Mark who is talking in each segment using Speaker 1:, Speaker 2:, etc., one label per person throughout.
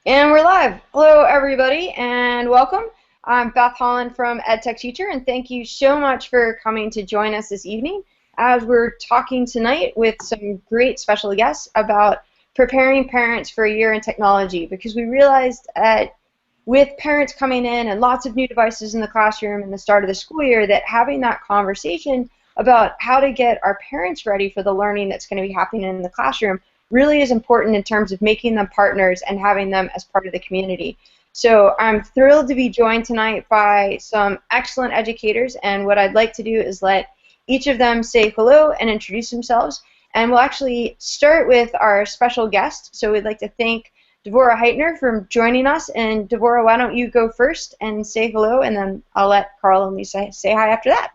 Speaker 1: And we're live. Hello, everybody, and welcome. I'm Beth Holland from EdTech Teacher, and thank you so much for coming to join us this evening as we're talking tonight with some great special guests about preparing parents for a year in technology, because we realized that with parents coming in and lots of new devices in the classroom and the start of the school year, that having that conversation about how to get our parents ready for the learning that's going to be happening in the classroom really is important in terms of making them partners and having them as part of the community. So I'm thrilled to be joined tonight by some excellent educators, and what I'd like to do is let each of them say hello and introduce themselves, and we'll actually start with our special guest. So we'd like to thank Devorah Heitner for joining us, and Devorah, why don't you go first and say hello, and then I'll let Carl and Lisa say hi after that.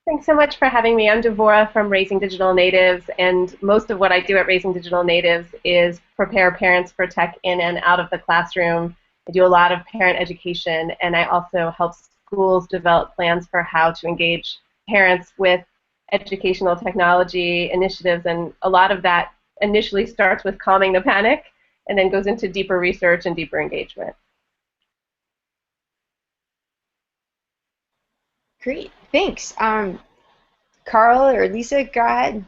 Speaker 2: Thanks so much for having me. I'm Devorah from Raising Digital Natives, and most of what I do at Raising Digital Natives is prepare parents for tech in and out of the classroom. I do a lot of parent education, and I also help schools develop plans for how to engage parents with educational technology initiatives, and a lot of that initially starts with calming the panic and then goes into deeper research and deeper engagement.
Speaker 1: Great, thanks. Carl or Lisa, go ahead.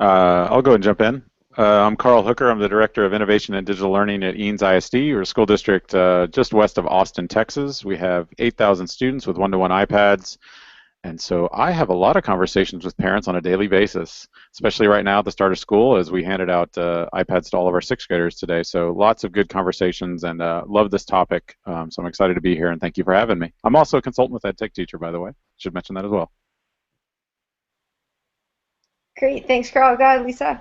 Speaker 3: I'll go and jump in. I'm Carl Hooker. I'm the Director of Innovation and Digital Learning at Eanes ISD, or a school district just west of Austin, Texas. We have 8,000 students with one-to-one iPads, and so I have a lot of conversations with parents on a daily basis, especially right now at the start of school as we handed out iPads to all of our sixth graders today. So lots of good conversations, and love this topic, so I'm excited to be here, and thank you for having me. I'm also a consultant with EdTech Teacher, by the way. Should mention that as well.
Speaker 1: Great, thanks, Carl. Go ahead, Lisa.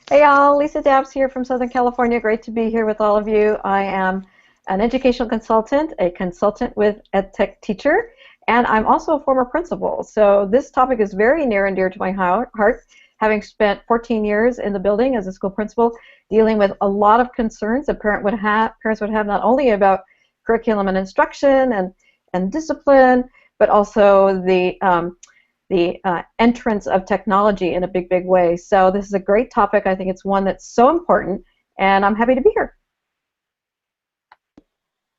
Speaker 4: Hey y'all, Lisa Dabbs here from Southern California. Great to be here with all of you. I am an educational consultant, a consultant with EdTech Teacher, and I'm also a former principal. So this topic is very near and dear to my heart, having spent 14 years in the building as a school principal, dealing with a lot of concerns that parents would have not only about curriculum and instruction and discipline, but also the entrance of technology in a big, big way. So this is a great topic. I think it's one that's so important, and I'm happy to be here.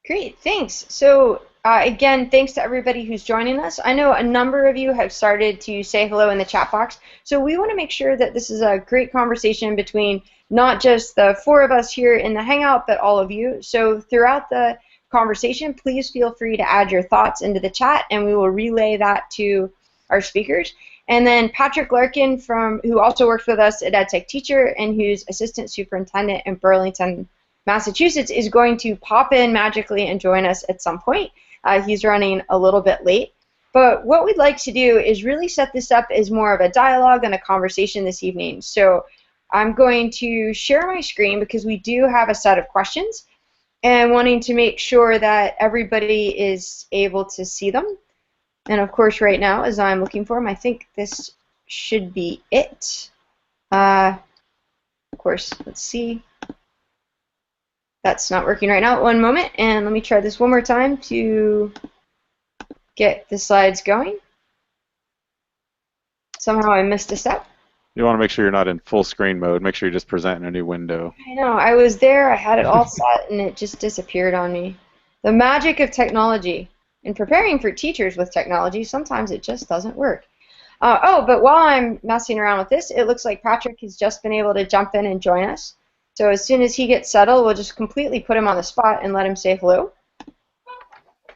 Speaker 1: Great, thanks. So again, thanks to everybody who's joining us. I know a number of you have started to say hello in the chat box, so we want to make sure that this is a great conversation between not just the four of us here in the Hangout, but all of you. So throughout the conversation, please feel free to add your thoughts into the chat, and we will relay that to our speakers. And then Patrick Larkin, who also works with us at EdTech Teacher and who's Assistant Superintendent in Burlington, Massachusetts, is going to pop in magically and join us at some point. He's running a little bit late. But what we'd like to do is really set this up as more of a dialogue and a conversation this evening. So I'm going to share my screen because we do have a set of questions and wanting to make sure that everybody is able to see them. And of course, right now, as I'm looking for them, I think this should be it. Of course, let's see. That's not working right now. One moment, and let me try this one more time to get the slides going. Somehow I missed a step.
Speaker 3: You want to make sure you're not in full screen mode. Make sure you just present in a new window.
Speaker 1: I know. I was there. I had it all set, and it just disappeared on me. The magic of technology. In preparing for teachers with technology, sometimes it just doesn't work. But while I'm messing around with this, it looks like Patrick has just been able to jump in and join us. So as soon as he gets settled, we'll just completely put him on the spot and let him say hello.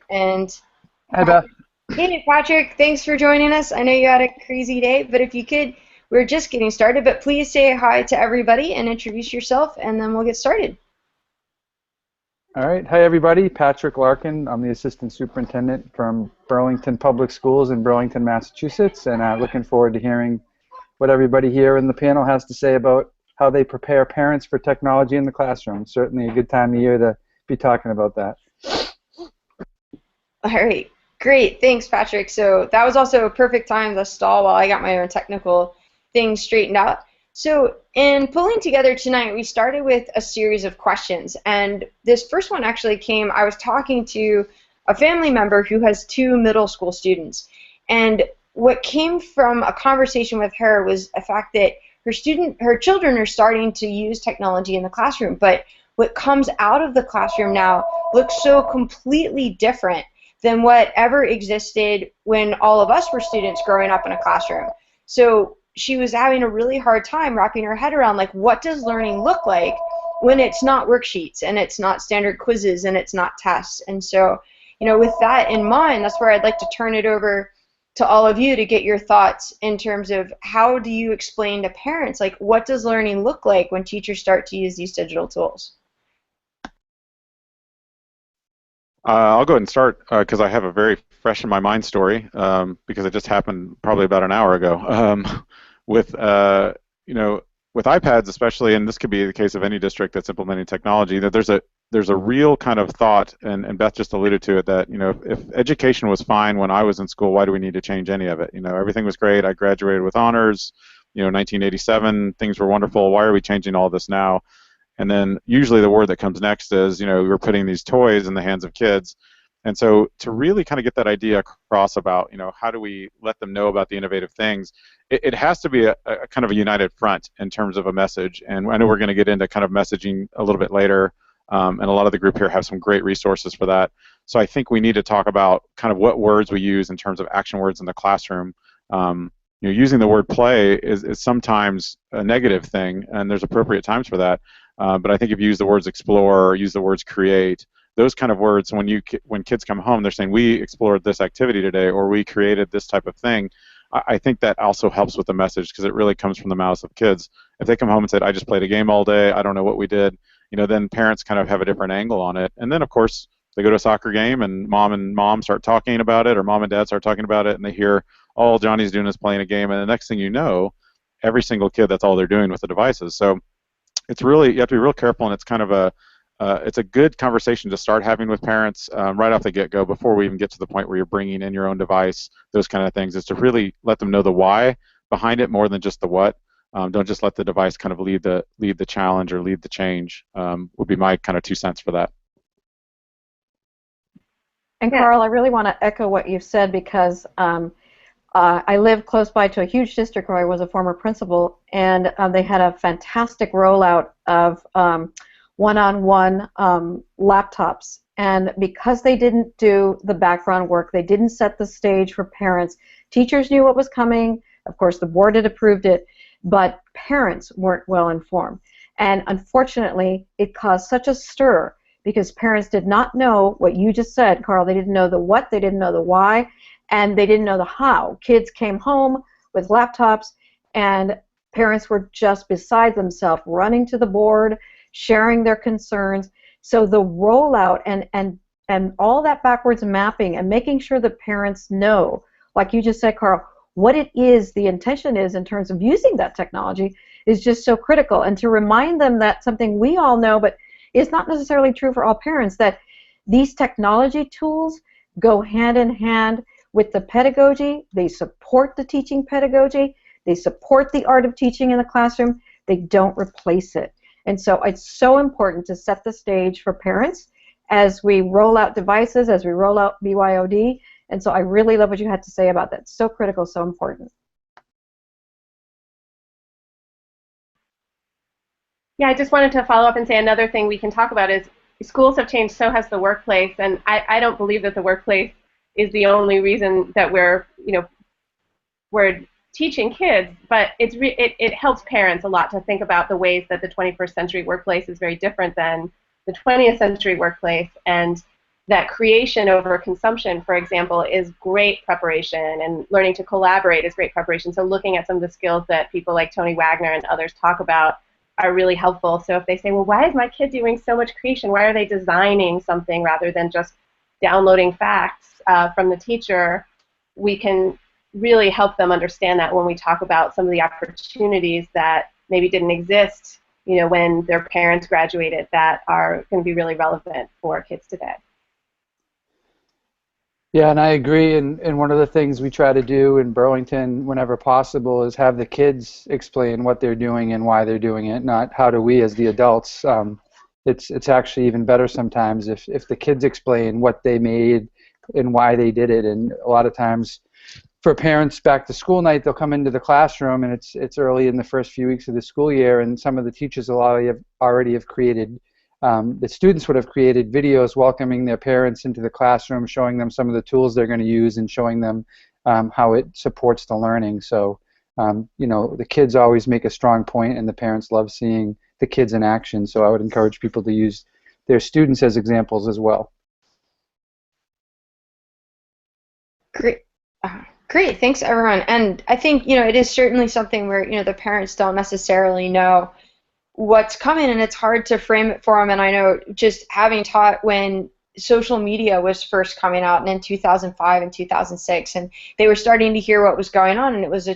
Speaker 1: And
Speaker 5: hi, Beth.
Speaker 1: Hey, Patrick, thanks for joining us. I know you had a crazy day, but if you could, we're just getting started, but please say hi to everybody and introduce yourself, and then we'll get started.
Speaker 5: All right. Hi, everybody. Patrick Larkin. I'm the Assistant Superintendent from Burlington Public Schools in Burlington, Massachusetts, and looking forward to hearing what everybody here in the panel has to say about how they prepare parents for technology in the classroom. Certainly a good time of year to be talking about that.
Speaker 1: All right. Great. Thanks, Patrick. So that was also a perfect time to stall while I got my own technical things straightened out. So in pulling together tonight, we started with a series of questions, and this first one actually came, I was talking to a family member who has 2 middle school students, and what came from a conversation with her was the fact that her children are starting to use technology in the classroom, but what comes out of the classroom now looks so completely different than whatever existed when all of us were students growing up in a classroom. So she was having a really hard time wrapping her head around, like, what does learning look like when it's not worksheets and it's not standard quizzes and it's not tests? And so, with that in mind, that's where I'd like to turn it over to all of you to get your thoughts in terms of how do you explain to parents, like, what does learning look like when teachers start to use these digital tools?
Speaker 3: I'll go ahead and start because I have a very fresh in my mind story because it just happened probably about an hour ago with with iPads especially, and this could be the case of any district that's implementing technology, that there's a real kind of thought, and Beth just alluded to it, that if education was fine when I was in school, why do we need to change any of it? Everything was great. I graduated with honors. 1987, things were wonderful. Why are we changing all this now? And then usually the word that comes next is, we're putting these toys in the hands of kids. And so to really kind of get that idea across about, how do we let them know about the innovative things, it has to be a kind of a united front in terms of a message. And I know we're going to get into kind of messaging a little bit later, and a lot of the group here have some great resources for that. So I think we need to talk about kind of what words we use in terms of action words in the classroom. Using the word play is sometimes a negative thing, and there's appropriate times for that. But I think if you use the words explore or use the words create, those kind of words, when kids come home, they're saying, we explored this activity today, or we created this type of thing. I think that also helps with the message because it really comes from the mouths of kids. If they come home and said, I just played a game all day, I don't know what we did, then parents kind of have a different angle on it. And then, of course, they go to a soccer game and mom start talking about it, or mom and dad start talking about it, and they hear, all Johnny's doing is playing a game, and the next thing you know, every single kid, that's all they're doing with the devices. So it's really, you have to be real careful, and it's kind of it's a good conversation to start having with parents right off the get-go before we even get to the point where you're bringing in your own device, those kind of things, is to really let them know the why behind it more than just the what. Don't just let the device kind of lead the challenge or lead the change, would be my kind of 2 cents for that.
Speaker 4: And Carl, I really want to echo what you've said because I live close by to a huge district where I was a former principal, and they had a fantastic rollout of one-on-one laptops. And because they didn't do the background work, they didn't set the stage for parents. Teachers knew what was coming. Of course, the board had approved it, but parents weren't well informed. And unfortunately, it caused such a stir because parents did not know what you just said, Carl. They didn't know the what, they didn't know the why, and they didn't know the how. Kids came home with laptops, and parents were just beside themselves, running to the board, sharing their concerns. So the rollout and all that backwards mapping and making sure that parents know, like you just said, Carl, what it is, the intention is in terms of using that technology is just so critical. And to remind them that something we all know, but is not necessarily true for all parents, that these technology tools go hand in hand with the pedagogy. They support the teaching pedagogy. They support the art of teaching in the classroom. They don't replace it. And so it's so important to set the stage for parents as we roll out devices, as we roll out BYOD. And so I really love what you had to say about that. So critical, so important.
Speaker 2: Yeah, I just wanted to follow up and say another thing we can talk about is schools have changed, so has the workplace. And I don't believe that the workplace is the only reason that we're teaching kids, but it helps parents a lot to think about the ways that the 21st century workplace is very different than the 20th century workplace, and that creation over consumption, for example, is great preparation, and learning to collaborate is great preparation. So looking at some of the skills that people like Tony Wagner and others talk about are really helpful. So if they say, well, why is my kid doing so much creation? Why are they designing something rather than just downloading facts from the teacher? We can really help them understand that when we talk about some of the opportunities that maybe didn't exist, when their parents graduated, that are going to be really relevant for kids today.
Speaker 5: Yeah, and I agree. And one of the things we try to do in Burlington whenever possible is have the kids explain what they're doing and why they're doing it, not how do we as the adults. It's actually even better sometimes if the kids explain what they made and why they did it. And a lot of times for parents back to school night, they'll come into the classroom, and it's early in the first few weeks of the school year, and some of the teachers will already have created, the students would have created videos welcoming their parents into the classroom, showing them some of the tools they're going to use and showing them how it supports the learning. So, the kids always make a strong point, and the parents love seeing the kids in action. So I would encourage people to use their students as examples as well.
Speaker 1: Great. Great, thanks everyone. And I think, it is certainly something where, the parents don't necessarily know what's coming, and it's hard to frame it for them. And I know just having taught when social media was first coming out, and in 2005 and 2006, and they were starting to hear what was going on, and it was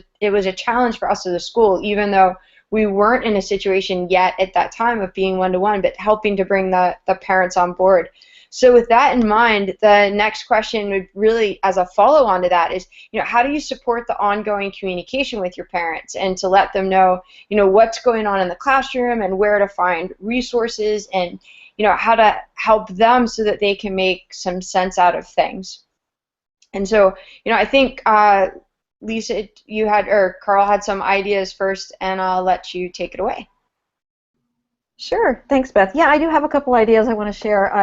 Speaker 1: a challenge for us as a school, even though we weren't in a situation yet at that time of being one-to-one, but helping to bring the parents on board. So with that in mind, the next question would really, as a follow-on to that, is, how do you support the ongoing communication with your parents and to let them know, what's going on in the classroom and where to find resources and, how to help them so that they can make some sense out of things. And so, I think Lisa, Carl had some ideas first, and I'll let you take it away.
Speaker 4: Sure. Thanks, Beth. Yeah, I do have a couple ideas I want to share.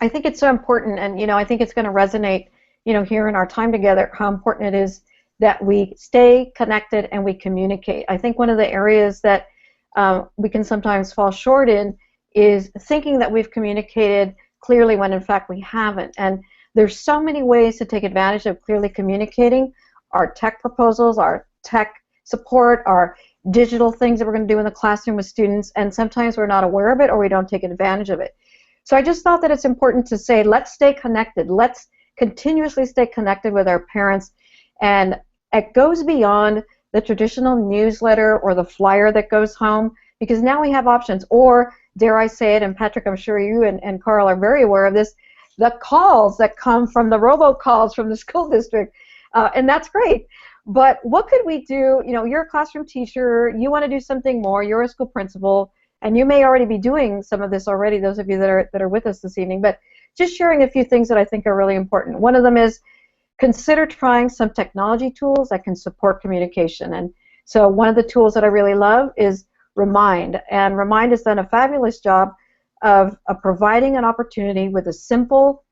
Speaker 4: I think it's so important, and I think it's going to resonate, here in our time together, how important it is that we stay connected and we communicate. I think one of the areas that we can sometimes fall short in is thinking that we've communicated clearly when in fact we haven't. And there's so many ways to take advantage of clearly communicating our tech proposals, our tech support, our digital things that we're going to do in the classroom with students, and sometimes we're not aware of it or we don't take advantage of it. So I just thought that it's important to say, let's stay connected. Let's continuously stay connected with our parents, and it goes beyond the traditional newsletter or the flyer that goes home, because now we have options, or dare I say it, and Patrick, I'm sure you and Carl are very aware of this, the calls that come from the robocalls from the school district, and that's great. But what could we do? You're a classroom teacher, you want to do something more, you're a school principal, and you may already be doing some of this already, those of you that are with us this evening, but just sharing a few things that I think are really important. One of them is consider trying some technology tools that can support communication. And so one of the tools that I really love is Remind, and Remind has done a fabulous job of providing an opportunity with a simple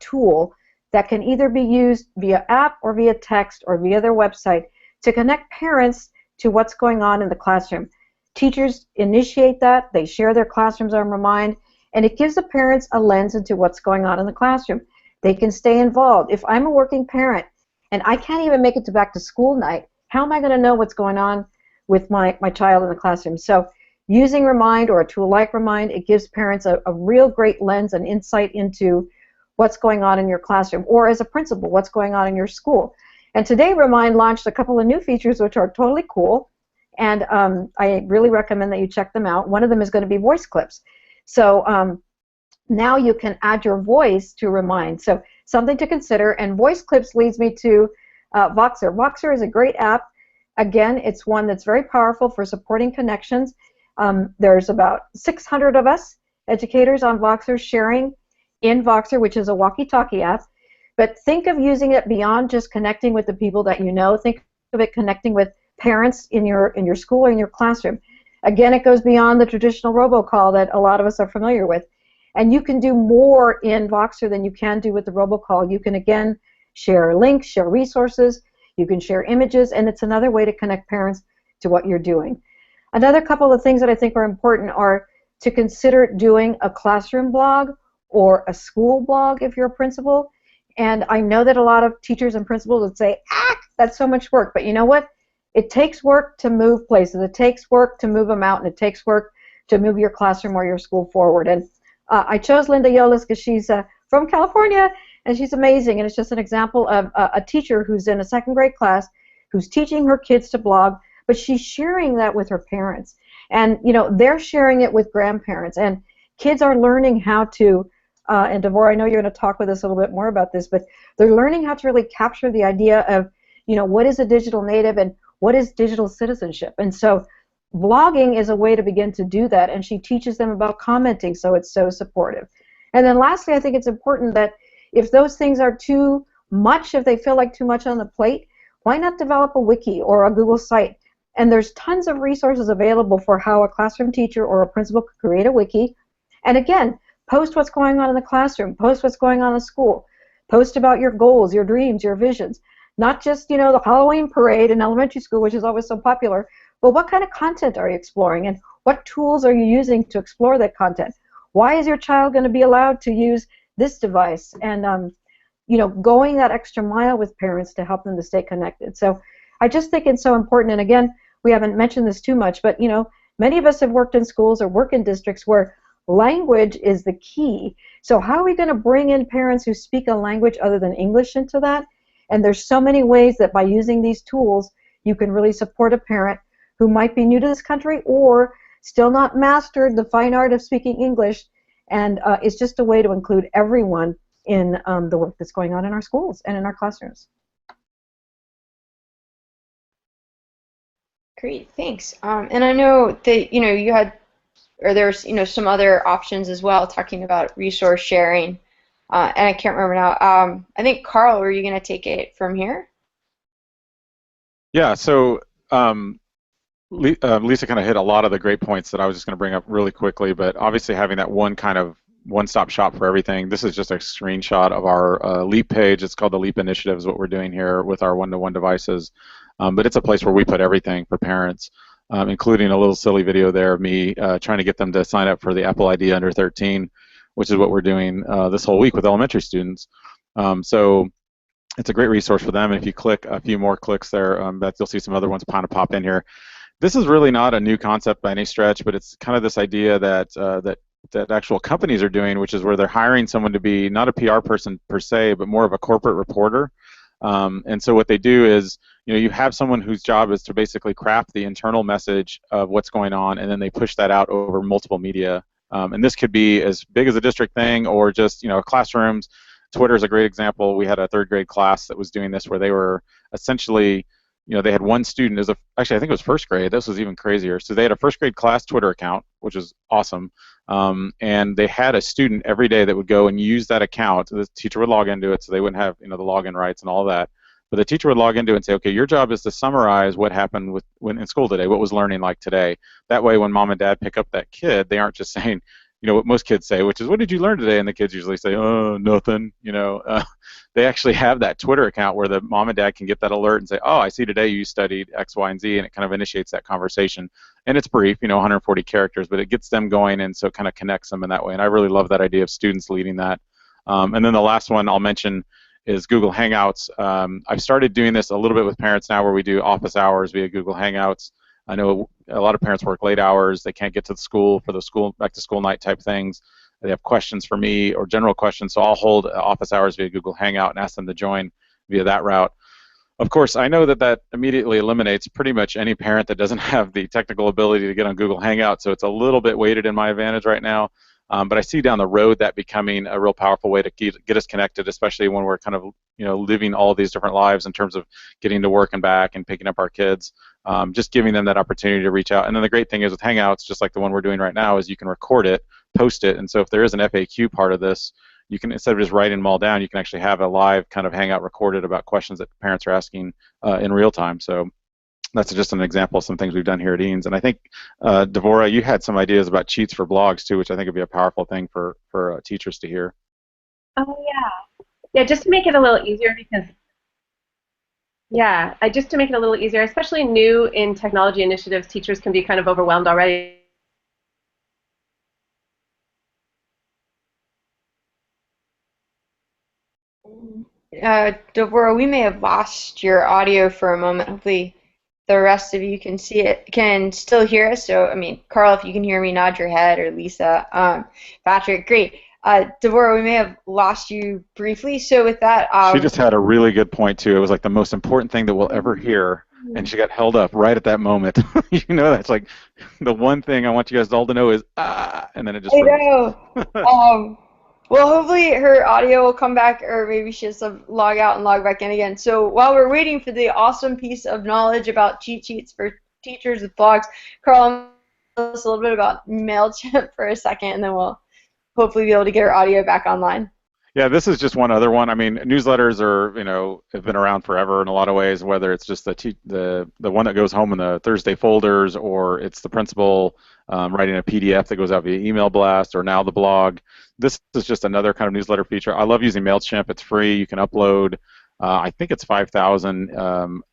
Speaker 4: tool that can either be used via app or via text or via their website to connect parents to what's going on in the classroom. Teachers initiate that, they share their classrooms on Remind, and it gives the parents a lens into what's going on in the classroom. They can stay involved. If I'm a working parent and I can't even make it to back to school night, how am I going to know what's going on with my child in the classroom? So using Remind or a tool like Remind, it gives parents a real great lens and insight into what's going on in your classroom, or as a principal, what's going on in your school. And today Remind launched a couple of new features which are totally cool, and I really recommend that you check them out. One of them is going to be voice clips. So now you can add your voice to Remind. So something to consider, and voice clips leads me to Voxer. Voxer is a great app. Again, it's one that's very powerful for supporting connections. There's about 600 of us educators on Voxer sharing in Voxer, which is a walkie-talkie app. But think of using it beyond just connecting with the people that you know. Think of it connecting with parents in your school or in your classroom. Again, it goes beyond the traditional robocall that a lot of us are familiar with. And you can do more in Voxer than you can do with the robocall. You can, again, share links, share resources, you can share images, and it's another way to connect parents to what you're doing. Another couple of things that I think are important are to consider doing a classroom blog or a school blog if you're a principal. And I know that a lot of teachers and principals would say, that's so much work. But you know what? It takes work to move places. It takes work to move them out, and it takes work to move your classroom or your school forward. And I chose Linda Yolis because she's from California, and she's amazing. And it's just an example of a teacher who's in a second grade class who's teaching her kids to blog, but she's sharing that with her parents. And, they're sharing it with grandparents. And kids are learning how to, and Devorah, I know you're going to talk with us a little bit more about this, but they're learning how to really capture the idea of, what is a digital native and what is digital citizenship. And so blogging is a way to begin to do that, and she teaches them about commenting, so it's so supportive. And then lastly, I think it's important that if those things are too much, if they feel like too much on the plate, Why not develop a wiki or a Google site? And there's tons of resources available for how a classroom teacher or a principal could create a wiki. And again, post what's going on in the classroom, post what's going on in the school, post about your goals, your dreams, your visions. Not just, the Halloween parade in elementary school, which is always so popular, but what kind of content are you exploring, and what tools are you using to explore that content? Why is your child going to be allowed to use this device? And going that extra mile with parents to help them to stay connected. So I just think it's so important. And again, we haven't mentioned this too much, but many of us have worked in schools or work in districts where language is the key. So how are we going to bring in parents who speak a language other than English into that? And there's so many ways that by using these tools, you can really support a parent who might be new to this country or still not mastered the fine art of speaking English. And it's just a way to include everyone in the work that's going on in our schools and in our classrooms.
Speaker 1: Great, thanks. And I know that you had, or there's some other options as well, talking about resource sharing. And I can't remember now. I think Carl, were you going to take it from here?
Speaker 3: Yeah. So Lisa kind of hit a lot of the great points that I was just going to bring up really quickly. But obviously, having that one kind of one-stop shop for everything. This is just a screenshot of our LEAP page. It's called the LEAP Initiative, is what we're doing here with our one-to-one devices. But it's a place where we put everything for parents, including a little silly video there of me trying to get them to sign up for the Apple ID under 13, which is what we're doing this whole week with elementary students. So it's a great resource for them. And if you click a few more clicks there, Beth, you'll see some other ones kind of pop in here. This is really not a new concept by any stretch, but it's kind of this idea that actual companies are doing, which is where they're hiring someone to be not a PR person per se, but more of a corporate reporter. And so what they do is, you have someone whose job is to basically craft the internal message of what's going on, and then they push that out over multiple media. And this could be as big as a district thing, or just classrooms. Twitter is a great example. We had a third grade class that was doing this, where they were essentially, they had one student. Actually, I think it was first grade. This was even crazier. So they had a first grade class Twitter account, which is awesome. And they had a student every day that would go and use that account. The teacher would log into it, so they wouldn't have the login rights and all that. But the teacher would log into it and say, okay, your job is to summarize what happened in school today, what was learning like today. That way, when mom and dad pick up that kid, they aren't just saying, what most kids say, which is, what did you learn today? And the kids usually say, oh, nothing. They actually have that Twitter account where the mom and dad can get that alert and say, oh, I see today you studied X, Y, and Z, and it kind of initiates that conversation. And it's brief, 140 characters, but it gets them going, and so it kind of connects them in that way. And I really love that idea of students leading that. And then the last one I'll mention is Google Hangouts. I've started doing this a little bit with parents now, where we do office hours via Google Hangouts. I know a lot of parents work late hours. They can't get to the school for the back to school night type things. They have questions for me or general questions, so I'll hold office hours via Google Hangout and ask them to join via that route. Of course, I know that immediately eliminates pretty much any parent that doesn't have the technical ability to get on Google Hangout, so it's a little bit weighted in my advantage right now. But I see down the road that becoming a real powerful way to get us connected, especially when we're kind of living all these different lives in terms of getting to work and back and picking up our kids. Just giving them that opportunity to reach out. And then the great thing is with Hangouts, just like the one we're doing right now, is you can record it, post it, and so if there is an FAQ part of this, you can, instead of just writing them all down, you can actually have a live kind of Hangout recorded about questions that parents are asking in real time. So that's just an example of some things we've done here at Eanes. And I think, Devorah, you had some ideas about cheats for blogs too, which I think would be a powerful thing for teachers to hear.
Speaker 2: Oh, yeah. Yeah, just to make it a little easier, because just to make it a little easier, especially new in technology initiatives, teachers can be kind of overwhelmed already.
Speaker 1: Devorah, we may have lost your audio for a moment. Hopefully the rest of you can still hear us. So, I mean, Carl, if you can hear me, nod your head, or Lisa. Patrick, great. Devorah, we may have lost you briefly. So with that,
Speaker 3: she just had a really good point too. It was like the most important thing that we'll ever hear, and she got held up right at that moment. That's like the one thing I want you guys all to know is and then it just.
Speaker 1: I know. Well, hopefully her audio will come back, or maybe she has to log out and log back in again. So while we're waiting for the awesome piece of knowledge about cheat sheets for teachers with blogs, Carl, tell us a little bit about Mailchimp for a second, and then we'll hopefully be able to get her audio back online.
Speaker 3: Yeah, this is just one other one. I mean, newsletters are, have been around forever in a lot of ways, whether it's just the one that goes home in the Thursday folders, or it's the principal writing a PDF that goes out via email blast, or now the blog. This is just another kind of newsletter feature. I love using Mailchimp. It's free. You can upload, I think it's 5,000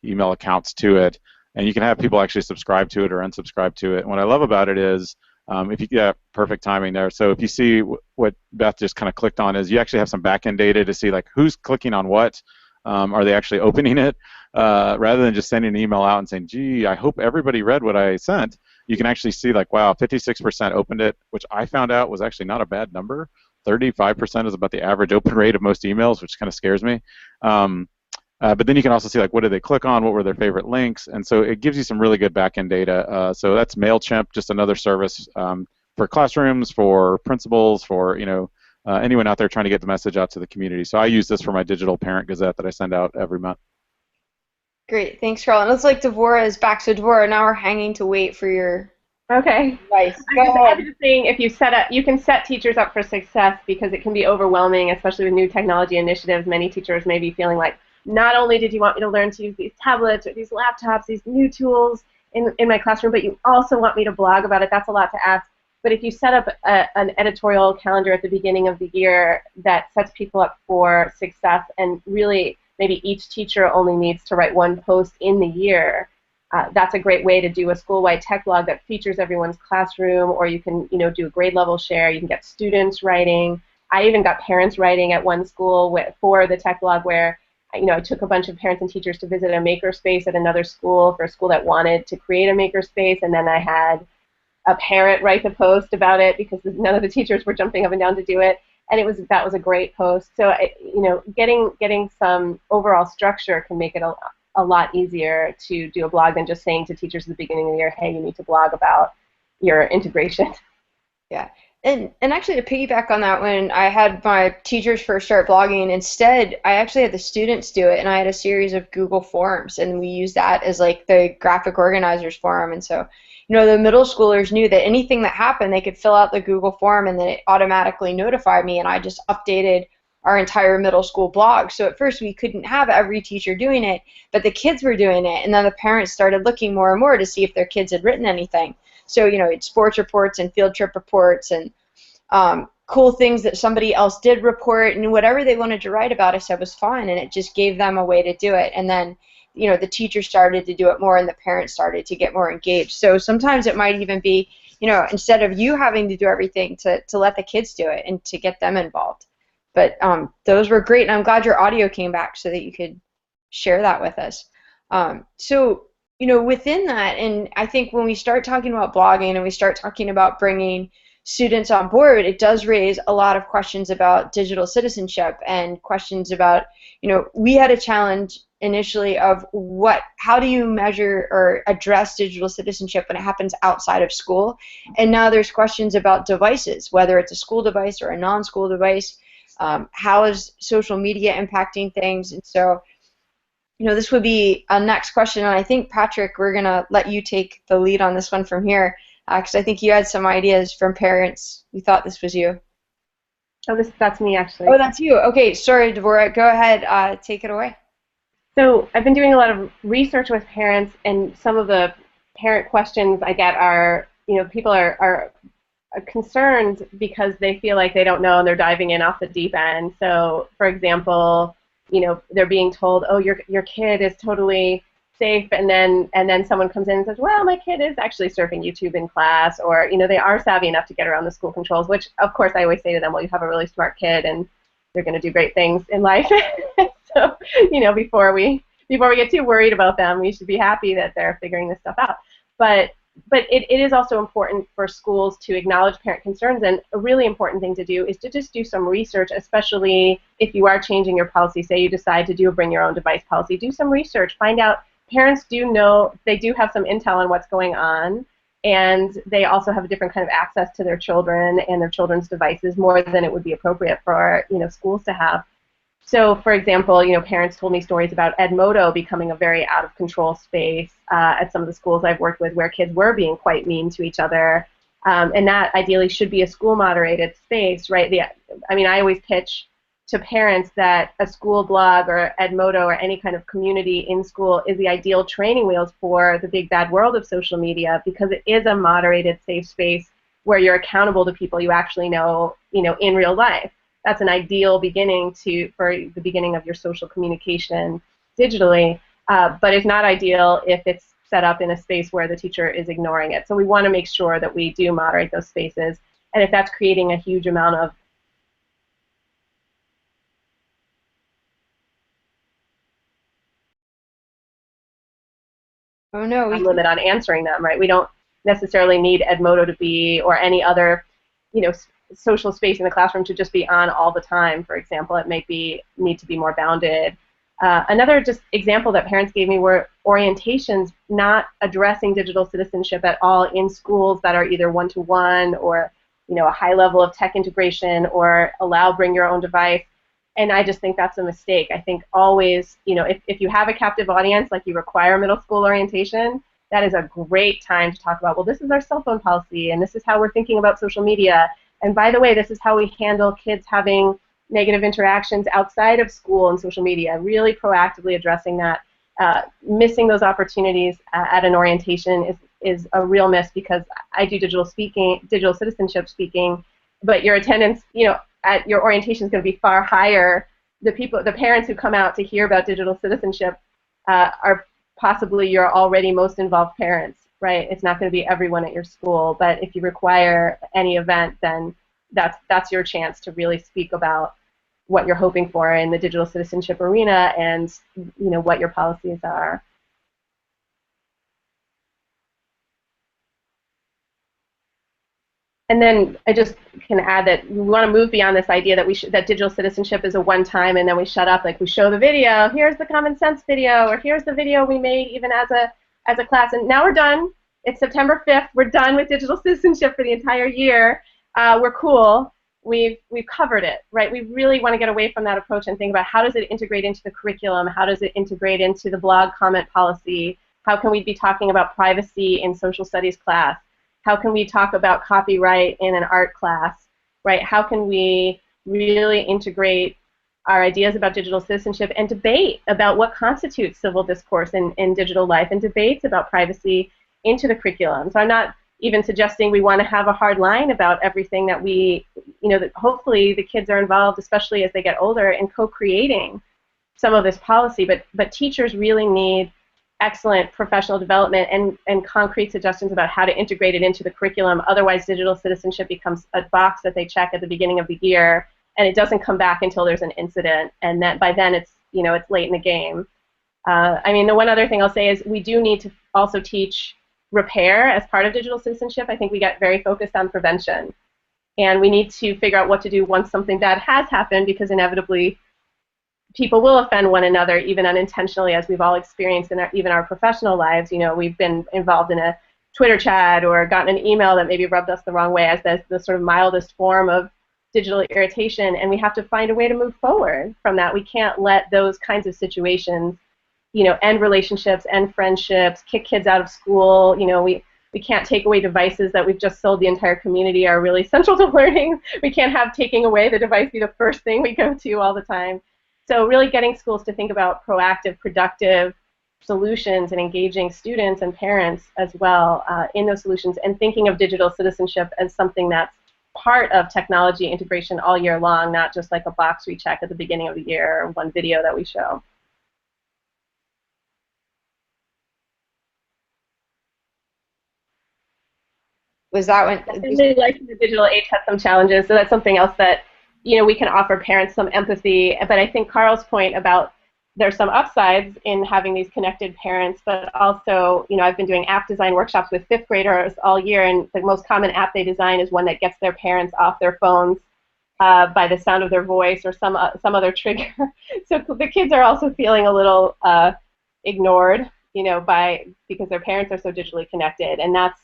Speaker 3: email accounts to it, and you can have people actually subscribe to it or unsubscribe to it. And what I love about it is, if you get perfect timing there. So if you see what Beth just kind of clicked on, is you actually have some back-end data to see like who's clicking on what. Are they actually opening it? Rather than just sending an email out and saying, gee, I hope everybody read what I sent, you can actually see like, wow, 56% opened it, which I found out was actually not a bad number. 35% is about the average open rate of most emails, which kind of scares me. But then you can also see like what did they click on, what were their favorite links, and so it gives you some really good back-end data. So that's Mailchimp, just another service for classrooms, for principals, for anyone out there trying to get the message out to the community. So I use this for my digital parent gazette that I send out every month.
Speaker 1: Great, thanks, Carl. And it looks like Devorah is back. So Devorah, now we're hanging to wait for your advice.
Speaker 2: I'm just saying, if you can set teachers up for success, because it can be overwhelming, especially with new technology initiatives. Many teachers may be feeling like, not only did you want me to learn to use these tablets or these laptops, these new tools in my classroom, but you also want me to blog about it. That's a lot to ask. But if you set up an editorial calendar at the beginning of the year that sets people up for success, and really maybe each teacher only needs to write one post in the year, that's a great way to do a school-wide tech blog that features everyone's classroom, or you can do a grade level share. You can get students writing. I even got parents writing at one school for the tech blog, where I took a bunch of parents and teachers to visit a makerspace at another school, for a school that wanted to create a makerspace, and then I had a parent write the post about it because none of the teachers were jumping up and down to do it, and that was a great post. So getting some overall structure can make it a lot easier to do a blog than just saying to teachers at the beginning of the year, hey, you need to blog about your integration.
Speaker 1: Yeah. And actually, to piggyback on that, when I had my teachers first start blogging, instead I actually had the students do it, and I had a series of Google Forms, and we used that as like the graphic organizers forum. And so the middle schoolers knew that anything that happened, they could fill out the Google form, and then it automatically notified me, and I just updated our entire middle school blog. So at first we couldn't have every teacher doing it, but the kids were doing it, and then the parents started looking more and more to see if their kids had written anything. So, it's sports reports and field trip reports and cool things that somebody else did report, and whatever they wanted to write about, I said was fine, and it just gave them a way to do it. And then, the teachers started to do it more, and the parents started to get more engaged. So sometimes it might even be, instead of you having to do everything, to let the kids do it and to get them involved. But those were great, and I'm glad your audio came back so that you could share that with us. So within that, and I think when we start talking about blogging and we start talking about bringing students on board, it does raise a lot of questions about digital citizenship, and questions about, we had a challenge initially of how do you measure or address digital citizenship when it happens outside of school, and now there's questions about devices, whether it's a school device or a non-school device. How is social media impacting things? And so this would be a next question, and I think, Patrick, we're going to let you take the lead on this one from here, because I think you had some ideas from parents. We thought this was you.
Speaker 2: Oh, that's me, actually.
Speaker 1: Oh, that's you. Okay, sorry, Devorah. Go ahead. Take it away.
Speaker 2: So I've been doing a lot of research with parents, and some of the parent questions I get are, people are concerned because they feel like they don't know, and they're diving in off the deep end. So, for example, they're being told, oh, your kid is totally safe, and then someone comes in and says, well, my kid is actually surfing YouTube in class, or they are savvy enough to get around the school controls, which of course I always say to them, well, you have a really smart kid and they're going to do great things in life. So before we get too worried about them, we should be happy that they're figuring this stuff out. But it is also important for schools to acknowledge parent concerns, and a really important thing to do is to just do some research, especially if you are changing your policy. Say you decide to do a bring your own device policy, do some research, find out. Parents do know, they do have some intel on what's going on, and they also have a different kind of access to their children and their children's devices, more than it would be appropriate for schools to have. So, for example, parents told me stories about Edmodo becoming a very out-of-control space at some of the schools I've worked with, where kids were being quite mean to each other, and that ideally should be a school-moderated space, right? I always pitch to parents that a school blog or Edmodo or any kind of community in school is the ideal training wheels for the big bad world of social media, because it is a moderated, safe space where you're accountable to people you actually know, in real life. That's an ideal beginning for the beginning of your social communication digitally, but it's not ideal if it's set up in a space where the teacher is ignoring it. So we want to make sure that we do moderate those spaces, and if that's creating a huge amount of
Speaker 1: Oh no,
Speaker 2: limit on answering them, right? We don't necessarily need Edmodo to be, or any other, social space in the classroom to just be on all the time, for example. It may need to be more bounded. Another just example that parents gave me were orientations not addressing digital citizenship at all in schools that are either one-to-one or a high level of tech integration or allow bring your own device. And I just think that's a mistake. I think always, if you have a captive audience, like you require middle school orientation, that is a great time to talk about, well, this is our cell phone policy, and this is how we're thinking about social media. And by the way, this is how we handle kids having negative interactions outside of school and social media, really proactively addressing that. Missing those opportunities at an orientation is a real miss, because I do digital citizenship speaking, but your attendance, at your orientation is going to be far higher. The parents who come out to hear about digital citizenship are possibly your already most involved parents, right? It's not going to be everyone at your school, but if you require any event, then that's your chance to really speak about what you're hoping for in the digital citizenship arena, and what your policies are. And then I just can add that we want to move beyond this idea that that digital citizenship is a one-time and then we shut up. Like, we show the video, here's the common sense video, or here's the video we made even as a class, and now we're done. It's September 5th. We're done with digital citizenship for the entire year. We're cool. We've covered it, right? We really want to get away from that approach and think about, how does it integrate into the curriculum? How does it integrate into the blog comment policy? How can we be talking about privacy in social studies class? How can we talk about copyright in an art class, right? How can we really integrate our ideas about digital citizenship and debate about what constitutes civil discourse in digital life, and debates about privacy into the curriculum? So I'm not even suggesting we want to have a hard line about everything that that hopefully the kids are involved, especially as they get older, in co-creating some of this policy, but teachers really need excellent professional development and concrete suggestions about how to integrate it into the curriculum. Otherwise, digital citizenship becomes a box that they check at the beginning of the year, and it doesn't come back until there's an incident, and that by then it's late in the game. The one other thing I'll say is we do need to also teach repair as part of digital citizenship. I think we get very focused on prevention, and we need to figure out what to do once something bad has happened, because inevitably people will offend one another, even unintentionally, as we've all experienced in even our professional lives. We've been involved in a Twitter chat or gotten an email that maybe rubbed us the wrong way, as the sort of mildest form of digital irritation, and we have to find a way to move forward from that. We can't let those kinds of situations, end relationships, end friendships, kick kids out of school. We can't take away devices that we've just sold the entire community are really central to learning. We can't have taking away the device be the first thing we go to all the time. So really getting schools to think about proactive, productive solutions and engaging students and parents as well in those solutions, and thinking of digital citizenship as something that's part of technology integration all year long, not just like a box we check at the beginning of the year or one video that we show.
Speaker 1: Was that one?
Speaker 2: I really like the digital age has some challenges, so that's something else that we can offer parents some empathy. But I think Carl's point about there's some upsides in having these connected parents, but also, I've been doing app design workshops with 5th graders all year, and the most common app they design is one that gets their parents off their phones by the sound of their voice or some other trigger. So the kids are also feeling a little ignored, because their parents are so digitally connected, and that's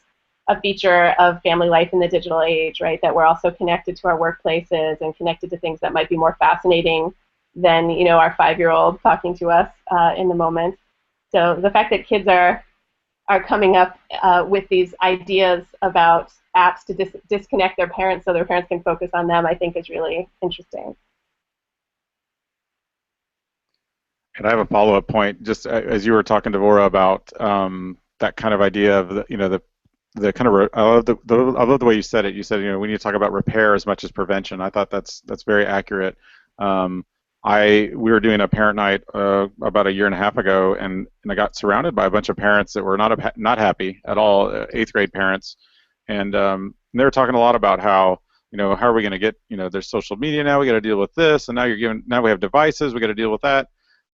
Speaker 2: a feature of family life in the digital age, right? That we're also connected to our workplaces and connected to things that might be more fascinating than our 5-year-old talking to us in the moment. So the fact that kids are coming up with these ideas about apps to disconnect their parents so their parents can focus on them, I think is really interesting.
Speaker 3: And I have a follow-up point, just as you were talking, Devorah, about that kind of idea of the kind of I love the way you said it. You said, we need to talk about repair as much as prevention. I thought that's very accurate. Um, we were doing a parent night about a year and a half ago, and I got surrounded by a bunch of parents that were not happy at all, 8th grade parents, and they were talking a lot about how, how are we going to get, there's social media now, we got to deal with this, and now we have devices, we got to deal with that.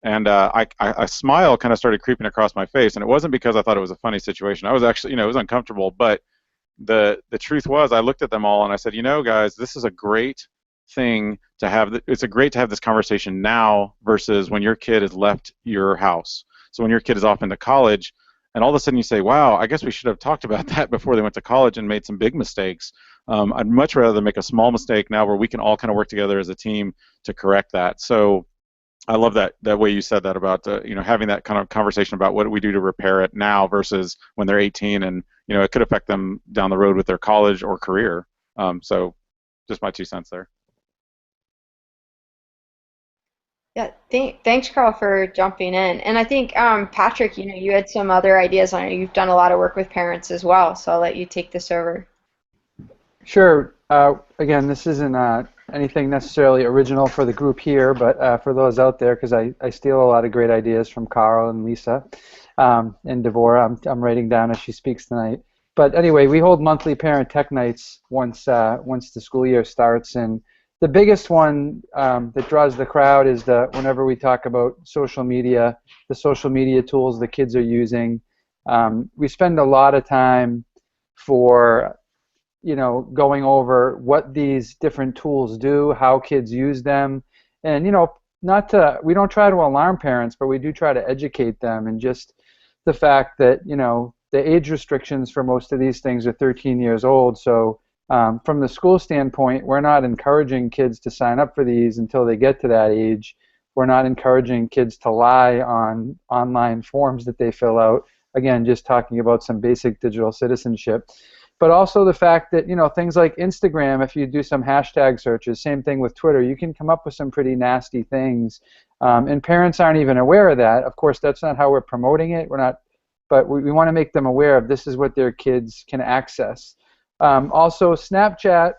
Speaker 3: And a smile kind of started creeping across my face, and it wasn't because I thought it was a funny situation. I was actually, it was uncomfortable, but the truth was, I looked at them all and I said, guys, this is a great thing to have. It's great to have this conversation now versus when your kid has left your house. So when your kid is off into college, and all of a sudden you say, wow, I guess we should have talked about that before they went to college and made some big mistakes. I'd much rather make a small mistake now where we can all kind of work together as a team to correct that. So I love that way you said that about having that kind of conversation about what do we do to repair it now versus when they're 18, and it could affect them down the road with their college or career. So just my 2 cents there.
Speaker 1: Yeah, thanks, Carl, for jumping in. And I think, Patrick, you had some other ideas on it. You've done a lot of work with parents as well, so I'll let you take this over.
Speaker 5: Sure. Again, this isn't anything necessarily original for the group here, but for those out there, because I steal a lot of great ideas from Carl and Lisa and Devorah. I'm writing down as she speaks tonight. But anyway, we hold monthly parent tech nights once the school year starts, and the biggest one that draws the crowd is whenever we talk about social media, the social media tools the kids are using. We spend a lot of time for going over what these different tools do, how kids use them, and we don't try to alarm parents, but we do try to educate them, and just the fact that the age restrictions for most of these things are 13 years old. So from the school standpoint, we're not encouraging kids to sign up for these until they get to that age. We're not encouraging kids to lie on online forms that they fill out. Again, just talking about some basic digital citizenship. But also the fact that, things like Instagram, if you do some hashtag searches, same thing with Twitter, you can come up with some pretty nasty things. And parents aren't even aware of that. Of course, that's not how we're promoting it. But we want to make them aware of this is what their kids can access. Also, Snapchat,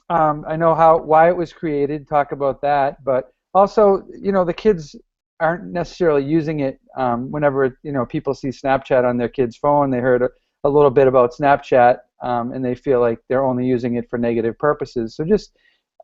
Speaker 5: I know why it was created, talk about that. But also, the kids aren't necessarily using it whenever, people see Snapchat on their kid's phone. They heard a little bit about Snapchat, and they feel like they're only using it for negative purposes. So just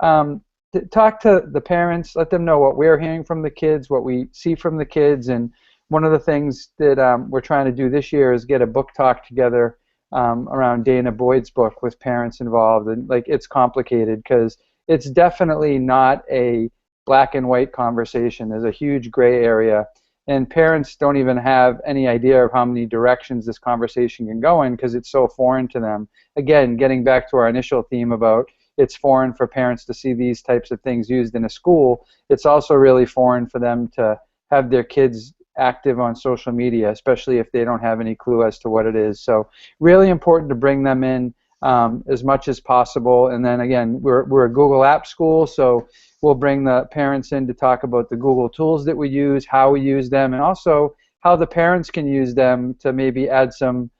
Speaker 5: talk to the parents, let them know what we're hearing from the kids, what we see from the kids, and one of the things that we're trying to do this year is get a book talk together around Dana Boyd's book with parents involved. And it's complicated because it's definitely not a black and white conversation. There's a huge gray area. And parents don't even have any idea of how many directions this conversation can go in because it's so foreign to them. Again, getting back to our initial theme about it's foreign for parents to see these types of things used in a school, it's also really foreign for them to have their kids active on social media, especially if they don't have any clue as to what it is. So really important to bring them in as much as possible. And then again, we're a Google App school, so we'll bring the parents in to talk about the Google tools that we use, how we use them, and also how the parents can use them to maybe add some,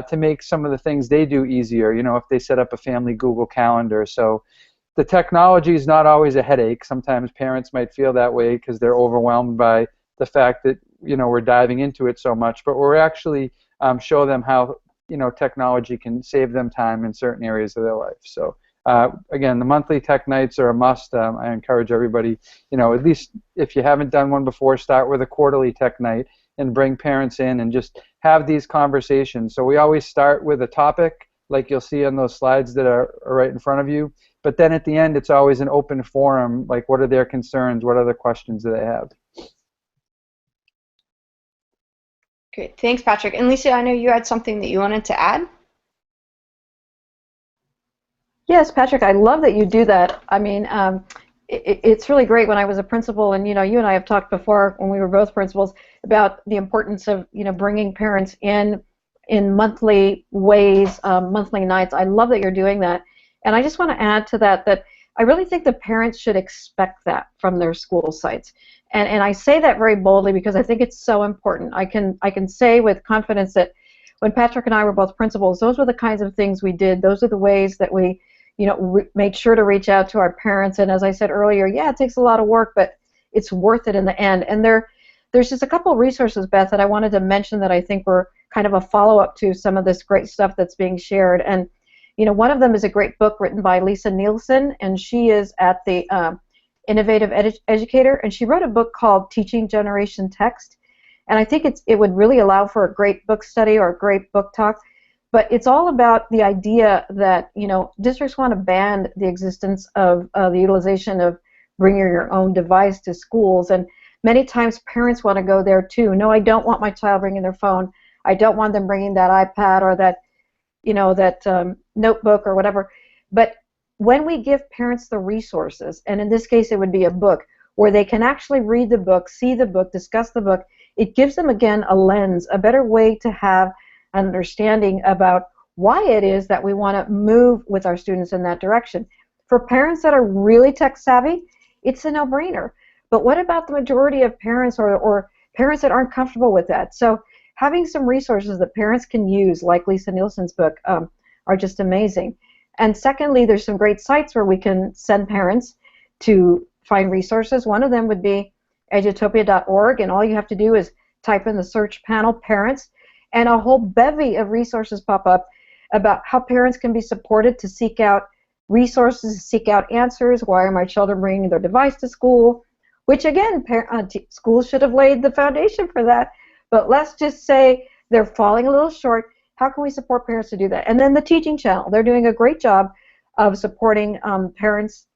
Speaker 5: to make some of the things they do easier, if they set up a family Google Calendar. So the technology is not always a headache. Sometimes parents might feel that way because they're overwhelmed by the fact that, we're diving into it so much, but we're actually show them how, technology can save them time in certain areas of their life. So again, the monthly tech nights are a must. I encourage everybody, at least if you haven't done one before, start with a quarterly tech night and bring parents in and just have these conversations. So we always start with a topic, like you'll see on those slides that are right in front of you. But then at the end, it's always an open forum, like what are their concerns, what other questions do they have?
Speaker 1: Great, thanks, Patrick. And Lisa, I know you had something that you wanted to add.
Speaker 4: Yes, Patrick, I love that you do that. I mean, it's really great. When I was a principal, and you and I have talked before when we were both principals about the importance of bringing parents in monthly ways, monthly nights. I love that you're doing that, and I just want to add to that I really think the parents should expect that from their school sites. And I say that very boldly because I think it's so important. I can say with confidence that when Patrick and I were both principals, those were the kinds of things we did. Those are the ways that we, made sure to reach out to our parents. And as I said earlier, yeah, it takes a lot of work, but it's worth it in the end. And there's just a couple of resources, Beth, that I wanted to mention that I think were kind of a follow-up to some of this great stuff that's being shared. And one of them is a great book written by Lisa Nielsen, and she is at the Innovative Educator, and she wrote a book called Teaching Generation Text. And I think it would really allow for a great book study or a great book talk. But it's all about the idea that districts want to ban the existence of the utilization of bring your own device to schools, and many times parents want to go there too. No, I don't want my child bringing their phone. I don't want them bringing that iPad or that notebook or whatever. But when we give parents the resources, and in this case it would be a book, where they can actually read the book, see the book, discuss the book, it gives them, again, a lens, a better way to have an understanding about why it is that we want to move with our students in that direction. For parents that are really tech savvy, it's a no-brainer. But what about the majority of parents or parents that aren't comfortable with that? So having some resources that parents can use, like Lisa Nielsen's book, are just amazing. And secondly, there's some great sites where we can send parents to find resources. One of them would be edutopia.org, and all you have to do is type in the search panel parents, and a whole bevy of resources pop up about how parents can be supported to seek out resources, seek out answers. Why are my children bringing their device to school? Which, again, schools should have laid the foundation for that. But let's just say they're falling a little short. How can we support parents to do that? And then the teaching channel. They're doing a great job of supporting parents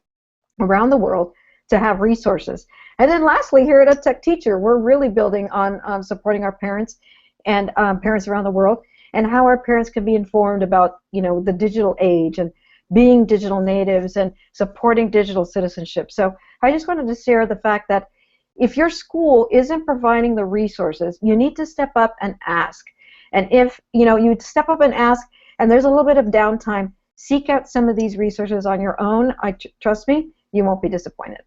Speaker 4: around the world to have resources. And then lastly, here at EdTech Teacher, we're really building on supporting our parents and parents around the world, and how our parents can be informed about the digital age and being digital natives and supporting digital citizenship. So I just wanted to share the fact that if your school isn't providing the resources, you need to step up and ask. And if you step up and ask, and there's a little bit of downtime, seek out some of these resources on your own. Trust me, you won't be disappointed.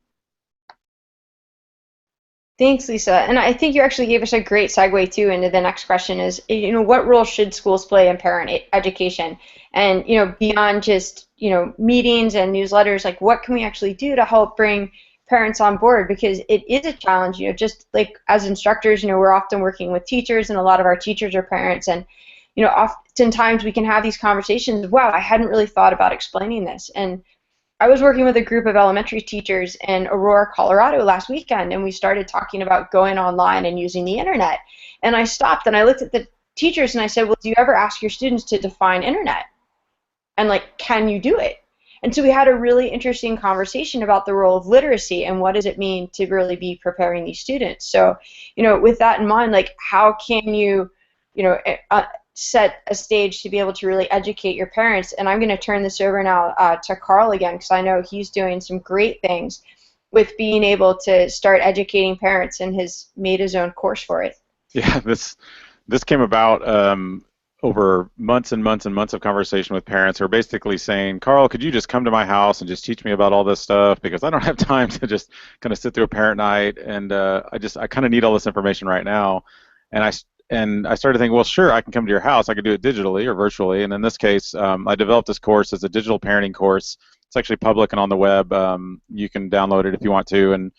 Speaker 1: Thanks, Lisa. And I think you actually gave us a great segue too into the next question is, what role should schools play in parent education? And, beyond just, meetings and newsletters, like what can we actually do to help bring parents on board? Because it is a challenge, just like as instructors, we're often working with teachers, and a lot of our teachers are parents, and, oftentimes we can have these conversations, wow, I hadn't really thought about explaining this. And I was working with a group of elementary teachers in Aurora, Colorado last weekend, and we started talking about going online and using the internet. And I stopped and I looked at the teachers and I said, well, do you ever ask your students to define internet? And can you do it? And so we had a really interesting conversation about the role of literacy and what does it mean to really be preparing these students. So, with that in mind, how can you, set a stage to be able to really educate your parents? And I'm going to turn this over now to Carl again, because I know he's doing some great things with being able to start educating parents, and has made his own course for it.
Speaker 3: Yeah, this came about over months and months and months of conversation with parents who are basically saying, Carl, could you just come to my house and just teach me about all this stuff, because I don't have time to just kind of sit through a parent night, and I kind of need all this information right now. And I started thinking, well, sure, I can come to your house. I could do it digitally or virtually. And in this case, I developed this course as a digital parenting course. It's actually public and on the web. You can download it if you want to. And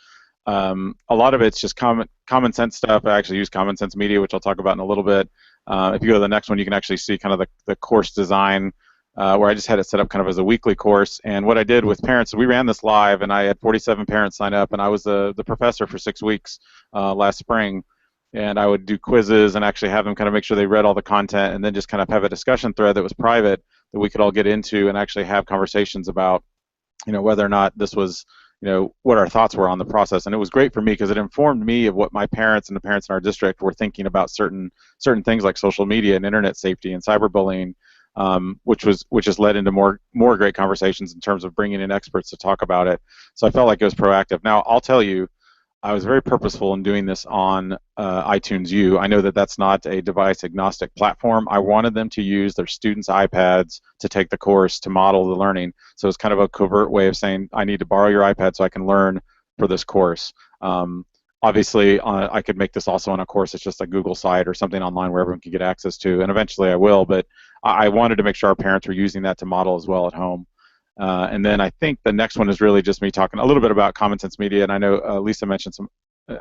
Speaker 3: a lot of it's just common sense stuff. I actually use common sense media, which I'll talk about in a little bit. If you go to the next one, you can actually see kind of the course design, where I just had it set up kind of as a weekly course. And what I did with parents, we ran this live, and I had 47 parents sign up, and I was the professor for 6 weeks last spring. And I would do quizzes and actually have them kind of make sure they read all the content, and then just kind of have a discussion thread that was private that we could all get into and actually have conversations about, whether or not this was, what our thoughts were on the process. And it was great for me because it informed me of what my parents and the parents in our district were thinking about certain things like social media and internet safety and cyberbullying, which has led into more great conversations in terms of bringing in experts to talk about it. So I felt like it was proactive. Now, I'll tell you, I was very purposeful in doing this on iTunes U. I know that that's not a device agnostic platform. I wanted them to use their students' iPads to take the course to model the learning. So it's kind of a covert way of saying, I need to borrow your iPad so I can learn for this course. Obviously, I could make this also on a course that's just a Google site or something online where everyone can get access to, and eventually I will, but I wanted to make sure our parents were using that to model as well at home. And then I think the next one is really just me talking a little bit about Common Sense Media, and I know Lisa mentioned some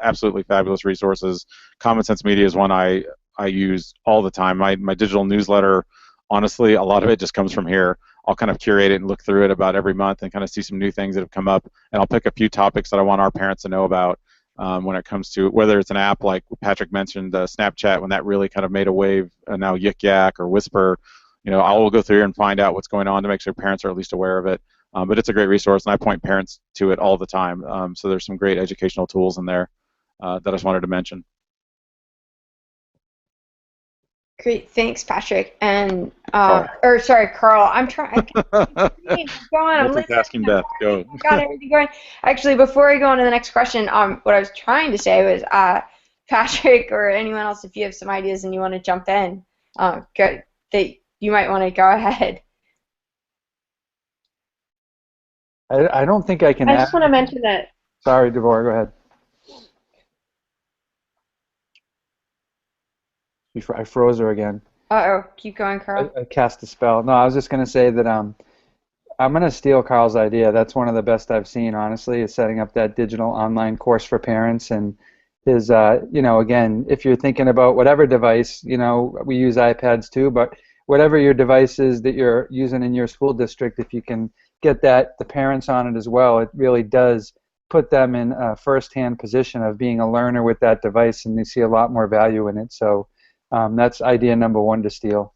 Speaker 3: absolutely fabulous resources. Common Sense Media is one I use all the time. My digital newsletter, honestly, a lot of it just comes from here. I'll kind of curate it and look through it about every month and kind of see some new things that have come up, and I'll pick a few topics that I want our parents to know about when it comes to whether it's an app like Patrick mentioned, Snapchat, when that really kind of made a wave, now Yik Yak or Whisper. I will go through here and find out what's going on to make sure parents are at least aware of it. But it's a great resource, and I point parents to it all the time. So there's some great educational tools in there that I just wanted to mention.
Speaker 1: Great, thanks, Patrick. And or sorry, Carl. I'm trying. Go on. I'm
Speaker 3: multitasking, Beth. Go.
Speaker 1: Got everything going. Actually, before I go on to the next question, what I was trying to say was, Patrick or anyone else, if you have some ideas and you want to jump in, you might want to go ahead.
Speaker 5: I don't think I can.
Speaker 2: I just want to mention that.
Speaker 5: Sorry, Devorah, go ahead. I froze her again.
Speaker 1: Uh-oh, keep going, Carl.
Speaker 5: I cast a spell. No, I was just going to say that I'm going to steal Carl's idea. That's one of the best I've seen, honestly, is setting up that digital online course for parents. And his, again, if you're thinking about whatever device, we use iPads too, but whatever your device is that you're using in your school district, if you can get the parents on it as well, it really does put them in a first-hand position of being a learner with that device, and they see a lot more value in it. So that's idea number one to steal.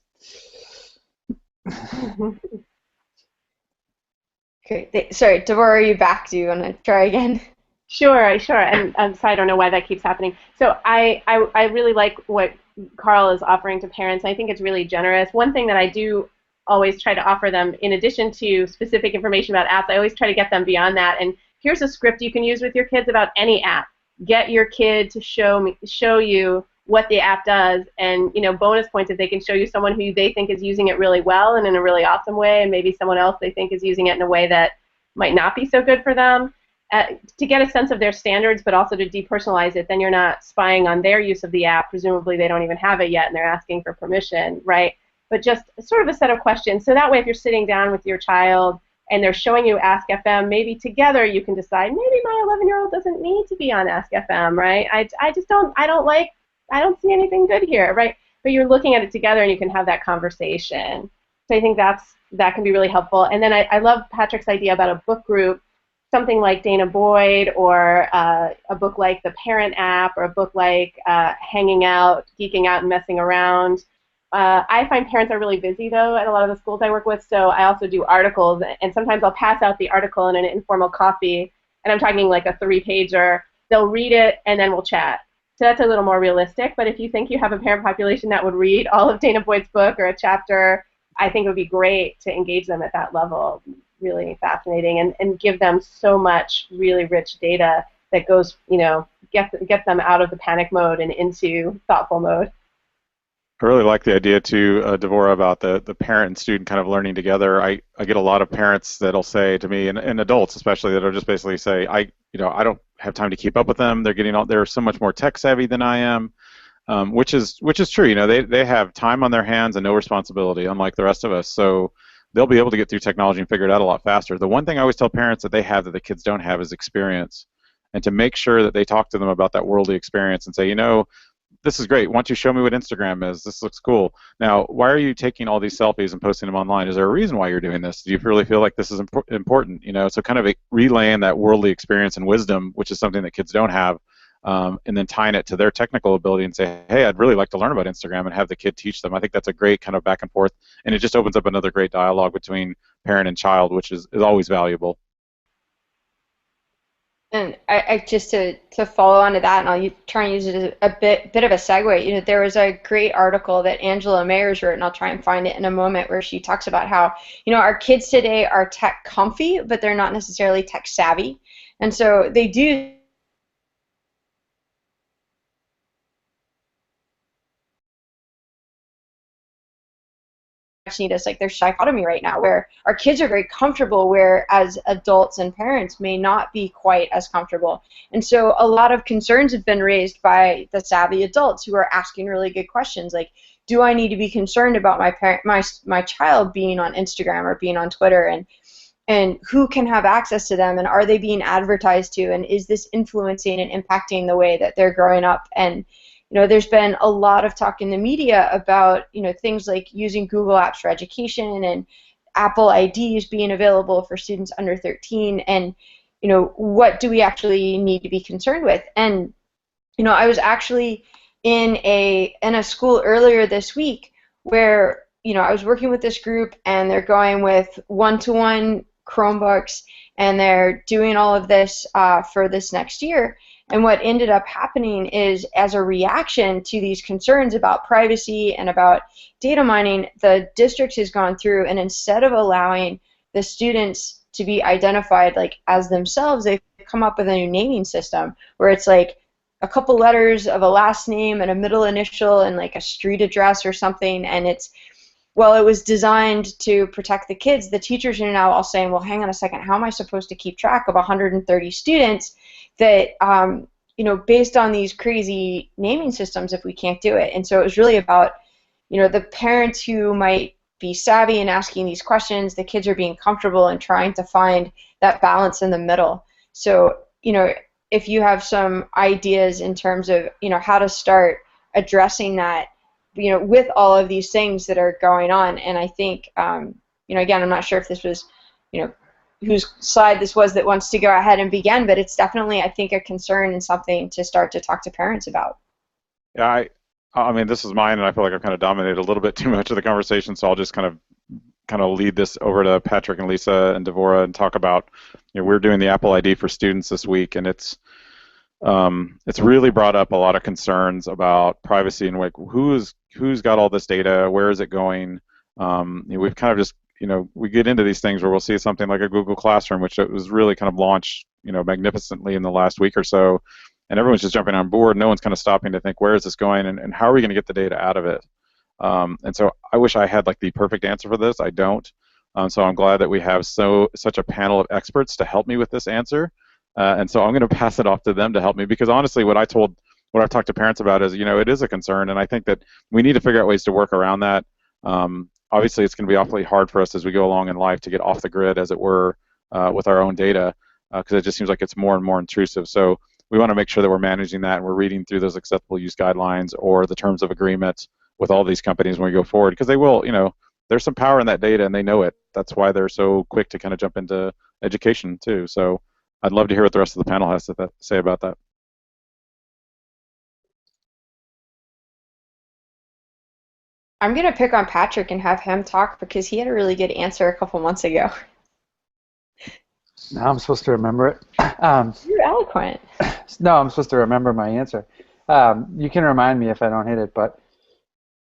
Speaker 1: Great. Sorry, Devorah, are you back? Do you want to try again?
Speaker 2: Sure. And I'm sorry, I don't know why that keeps happening. So I really like what Carl is offering to parents. I think it's really generous. One thing that I do always try to offer them, in addition to specific information about apps, I always try to get them beyond that. And here's a script you can use with your kids about any app. Get your kid to show you what the app does, and bonus points if they can show you someone who they think is using it really well and in a really awesome way, and maybe someone else they think is using it in a way that might not be so good for them. To get a sense of their standards, but also to depersonalize it, then you're not spying on their use of the app. Presumably they don't even have it yet and they're asking for permission, right? But just sort of a set of questions. So that way if you're sitting down with your child and they're showing you Ask FM, maybe together you can decide, maybe my 11-year-old doesn't need to be on Ask FM, right? I don't see anything good here, right? But you're looking at it together and you can have that conversation. So I think that can be really helpful. And then I love Patrick's idea about a book group, something like Dana Boyd, or a book like the Parent app, or a book like Hanging Out, Geeking Out and Messing Around. I find parents are really busy, though, at a lot of the schools I work with, so I also do articles, and sometimes I'll pass out the article in an informal coffee, and I'm talking like a 3-pager. They'll read it, and then we'll chat. So that's a little more realistic, but if you think you have a parent population that would read all of Dana Boyd's book or a chapter, I think it would be great to engage them at that level. Really fascinating, and give them so much really rich data that goes, get them out of the panic mode and into thoughtful mode.
Speaker 3: I really like the idea too, Devorah, about the parent and student kind of learning together. I get a lot of parents that'll say to me, and adults especially, that'll just basically say, I don't have time to keep up with them. They're so much more tech savvy than I am, which is true. They have time on their hands and no responsibility, unlike the rest of us. So they'll be able to get through technology and figure it out a lot faster. The one thing I always tell parents that they have that the kids don't have is experience, and to make sure that they talk to them about that worldly experience and say, this is great. Why don't you show me what Instagram is? This looks cool. Now, why are you taking all these selfies and posting them online? Is there a reason why you're doing this? Do you really feel like this is important? So kind of relaying that worldly experience and wisdom, which is something that kids don't have, and then tying it to their technical ability and say, hey, I'd really like to learn about Instagram, and have the kid teach them. I think that's a great kind of back and forth, and it just opens up another great dialogue between parent and child, which is always valuable.
Speaker 1: And I just to follow on to that, and I'll try and use it as a bit of a segue. There was a great article that Angela Mayers wrote, and I'll try and find it in a moment, where she talks about how our kids today are tech comfy, but they're not necessarily tech savvy, and so they do parents need us. Like there's dichotomy right now where our kids are very comfortable, where as adults and parents may not be quite as comfortable. And so a lot of concerns have been raised by the savvy adults who are asking really good questions like, do I need to be concerned about my child being on Instagram or being on Twitter, and who can have access to them, and are they being advertised to, and is this influencing and impacting the way that they're growing up? And there's been a lot of talk in the media about things like using Google Apps for education and Apple IDs being available for students under 13, and what do we actually need to be concerned with? And I was actually in a school earlier this week where I was working with this group, and they're going with one-to-one Chromebooks, and they're doing all of this for this next year. And what ended up happening is, as a reaction to these concerns about privacy and about data mining, the district has gone through, and instead of allowing the students to be identified like as themselves, they've come up with a new naming system where it's like a couple letters of a last name and a middle initial and like a street address or something, and it was designed to protect the kids. The teachers are now all saying, well, hang on a second, how am I supposed to keep track of 130 students that, based on these crazy naming systems if we can't do it? And so it was really about, the parents who might be savvy in asking these questions, the kids are being comfortable and trying to find that balance in the middle. So, if you have some ideas in terms of, how to start addressing that, with all of these things that are going on. And I think, again, I'm not sure if this was, whose slide this was that wants to go ahead and begin, but it's definitely, I think, a concern and something to start to talk to parents about.
Speaker 3: Yeah, I mean, this is mine, and I feel like I've kind of dominated a little bit too much of the conversation, so I'll just kind of lead this over to Patrick and Lisa and Devorah and talk about, we're doing the Apple ID for students this week, and it's really brought up a lot of concerns about privacy and like who's got all this data, where is it going? We've kind of just, we get into these things where we'll see something like a Google Classroom, which it was really kind of launched, magnificently in the last week or so, and everyone's just jumping on board. No one's kind of stopping to think, where is this going, and how are we going to get the data out of it? And so I wish I had like the perfect answer for this. I don't. So I'm glad that we have such a panel of experts to help me with this answer. And so I'm going to pass it off to them to help me, because honestly, what I've talked to parents about is, it is a concern, and I think that we need to figure out ways to work around that. Obviously, it's going to be awfully hard for us as we go along in life to get off the grid, as it were, with our own data, because it just seems like it's more and more intrusive. So we want to make sure that we're managing that, and we're reading through those acceptable use guidelines or the terms of agreement with all these companies when we go forward, because they will, there's some power in that data, and they know it. That's why they're so quick to kind of jump into education too. So I'd love to hear what the rest of the panel has to say about that.
Speaker 1: I'm going to pick on Patrick and have him talk because he had a really good answer a couple months ago.
Speaker 5: Now I'm supposed to remember it.
Speaker 1: You're eloquent.
Speaker 5: No, I'm supposed to remember my answer. You can remind me if I don't hit it, but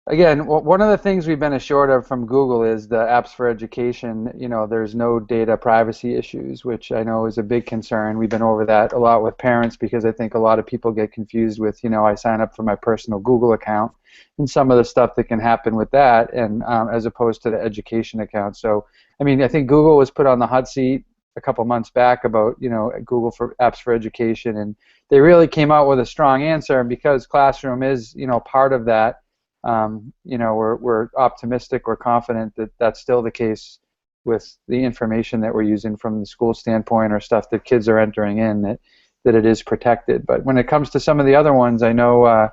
Speaker 5: again, one of the things we've been assured of from Google is the apps for education, there's no data privacy issues, which I know is a big concern. We've been over that a lot with parents, because I think a lot of people get confused with, I sign up for my personal Google account and some of the stuff that can happen with that, and as opposed to the education account. So, I mean, I think Google was put on the hot seat a couple months back about, Google for apps for education, and they really came out with a strong answer, and because Classroom is, part of that, we're optimistic, we're confident that that's still the case with the information that we're using from the school standpoint or stuff that kids are entering in, that it is protected. But when it comes to some of the other ones, I know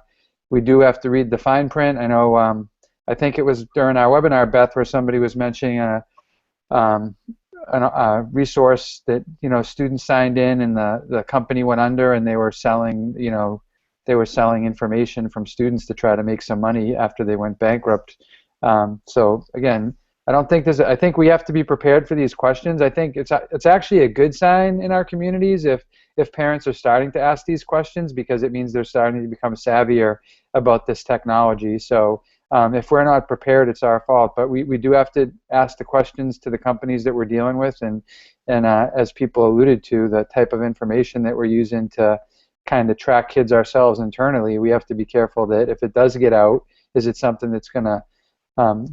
Speaker 5: we do have to read the fine print. I know I think it was during our webinar, Beth, where somebody was mentioning a resource that students signed in and the company went under, and they were selling information from students to try to make some money after they went bankrupt. So again, I think we have to be prepared for these questions. I think it's actually a good sign in our communities if parents are starting to ask these questions, because it means they're starting to become savvier about this technology. So if we're not prepared, it's our fault. But we do have to ask the questions to the companies that we're dealing with, and as people alluded to, the type of information that we're using to kind of track kids ourselves internally, we have to be careful that if it does get out, is it something that's going to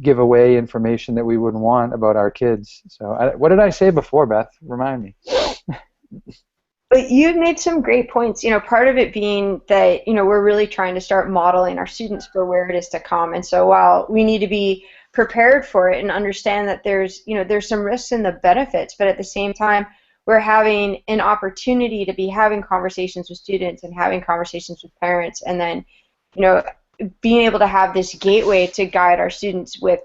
Speaker 5: give away information that we wouldn't want about our kids. So what did I say before, Beth? Remind me.
Speaker 1: But you've made some great points, part of it being that, we're really trying to start modeling our students for where it is to come. And so while we need to be prepared for it and understand that there's some risks and the benefits, but at the same time, we're having an opportunity to be having conversations with students and having conversations with parents, and then, being able to have this gateway to guide our students with,